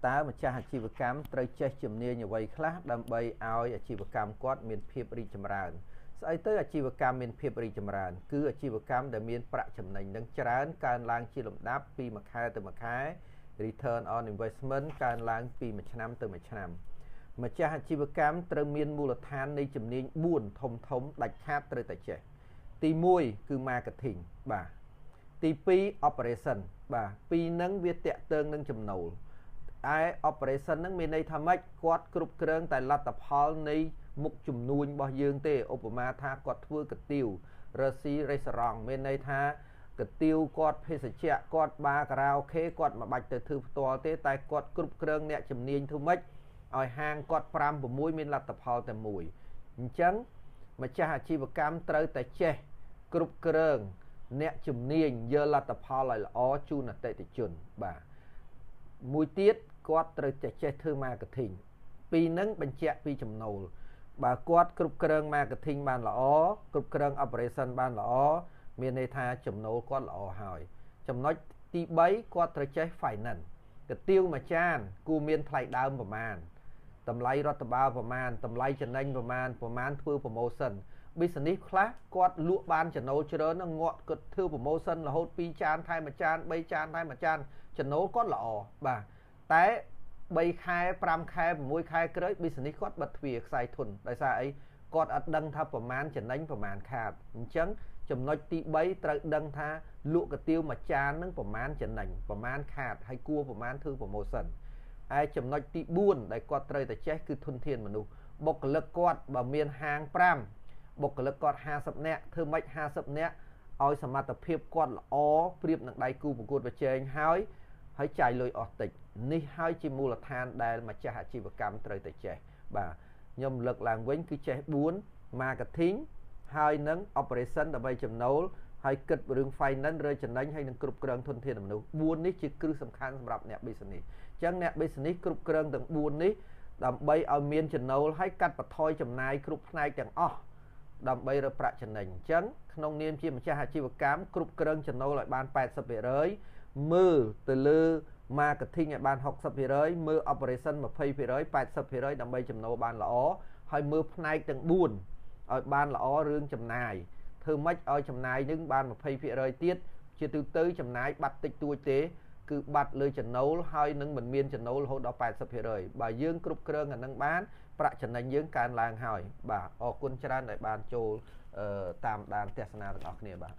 តើម្ចាស់អាជីវកម្មត្រូវចេះជំនាញអ្វីខ្លះដើម្បីឲ្យអាជីវកម្មគាត់មានភាពរីកចម្រើនស្អីទៅអាជីវកម្មមានភាពរីកចម្រើនគឺអាជីវកម្មដែលមានប្រាក់ចំណេញនឹងច្រើនកើនឡើងជាលំដាប់ពីមួយខែទៅមួយខែ return on investment កើនឡើងពីមួយឆ្នាំទៅមួយឆ្នាំម្ចាស់អាជីវកម្មត្រូវមានមូលដ្ឋាននៃជំនាញ4ធំដាច់ខាតត្រូវតែចេះទី1គឺ marketing បាទទី2 operation បាទពីរហ្នឹងវាតាក់ទងនឹងចំណូលឯ operation ហ្នឹងមានន័យថាម៉េចគាត់គ្រប់គ្រងតែលទ្ធផលនៃមុខជំនួញរបស់យើងទេឧបមាថាគាត់ធ្វើកាទៀវរ៉ាស៊ីរេស្តូរ៉ង់មានន័យថាកាទៀវគាត់ភេសជ្ជៈគាត់បារការ៉ាអូខេគាត់មិនបាច់ទៅធ្វើផ្ទាល់ទេតែគាត់គ្រប់គ្រងអ្នកជំនាញធ្វើម៉េចឲ្យហាងគាត់5 6មានលទ្ធផលតែមួយអញ្ចឹងម្ចាស់អាជីវកម្មត្រូវតែចេះគ្រប់គ្រងអ្នកជំនាញយកលទ្ធផលឲ្យល្អជូនអតិថិជនបាទមួយទៀតគាត់ត្រូវចេះធ្វើ marketing ពីនឹងបញ្ជាក់ពីចំណូលបើគាត់គ្រប់គ្រង marketing បានល្អគ្រប់គ្រង operation បានល្អមានន័យថាចំណូលគាត់ល្អហើយចំណុចទី3គាត់ត្រូវចេះ finance កាទៀវមួយចានគួរមានថ្លៃដើមប្រមាណតម្លៃរដ្ឋបាលប្រមាណតម្លៃចំណេញប្រមាណធ្វើ promotion business ខ្លះគាត់លក់បានចំណូលច្រើននឹងងាត់គាត់ធ្វើ promotion រហូត2ចានថែម1ចាន3ចានថែម1ចានចំណូលគាត់ល្អបាទតែ3ខែ5ខែ6ខែក្រោយ business គាត់បិទទ្វារខ្សែធនដោយសារអីគាត់អត់ដឹងថាប្រមាណចំណេញប្រមាណខាតអញ្ចឹងចំណុចទី3ត្រូវដឹងថាលក់កាទៀវមួយចាននឹងប្រមាណចំណេញប្រមាណខាតហើយគួរប្រមាណធ្វើ promotion ឯចំណុចទី4ដែលគាត់ត្រូវតែចេះគឺធនធានមនុស្សបុគ្គលិកគាត់បើមានហាង5បុគ្គលិកគាត់50នាក់ធ្វើម៉េច50នាក់ឲ្យសមត្ថភាពគាត់ល្អប្រៀបនឹងដៃគូប្រកួតប្រជែងហើយចាយលុយអស់តិចនេះហើយជាមូលដ្ឋានដែលម្ចាស់អាជីវកម្មត្រូវតែចេះបាទខ្ញុំលើកឡើងវិញគឺចេះ4 marketing ហើយនឹង operation ដើម្បីចំណូលហើយគិតរឿង finance រើចំណេញហើយនឹងគ្រប់គ្រងធនធានមនុស្ស4នេះជាគ្រឹះសំខាន់សម្រាប់អ្នក business អញ្ចឹងអ្នក business គ្រប់គ្រងទាំង4នេះដើម្បីឲ្យមានចំណូលហើយកាត់បន្ថយចំណាយគ្រប់ផ្នែកទាំងអស់ដើម្បីរកប្រាក់ចំណេញអញ្ចឹងក្នុងនាមជាម្ចាស់អាជីវកម្មគ្រប់គ្រងចំណូលឲ្យបាន 80% មើលទៅលើ marketing ឲ្យបាន 60% មើល operation 20% 80% ដើម្បីចំណូលបានល្អហើយមើលផ្នែកទាំង4ឲ្យបានល្អរឿងចំណាយធ្វើម៉េចឲ្យចំណាយនឹងបាន 20% ទៀតជាទូទៅចំណាយបាត់តិចតួចទេគឺបាត់លើចំណូលហើយនឹងមិនមានចំណូលរហូតដល់ 80% បើយើងគ្រប់គ្រងអានឹងបានប្រាក់ចំណេញយើងកើនឡើងហើយបាទអរគុណច្រើនដែលបានចូលតាមដានទស្សនាទាំងអស់គ្នាបាទ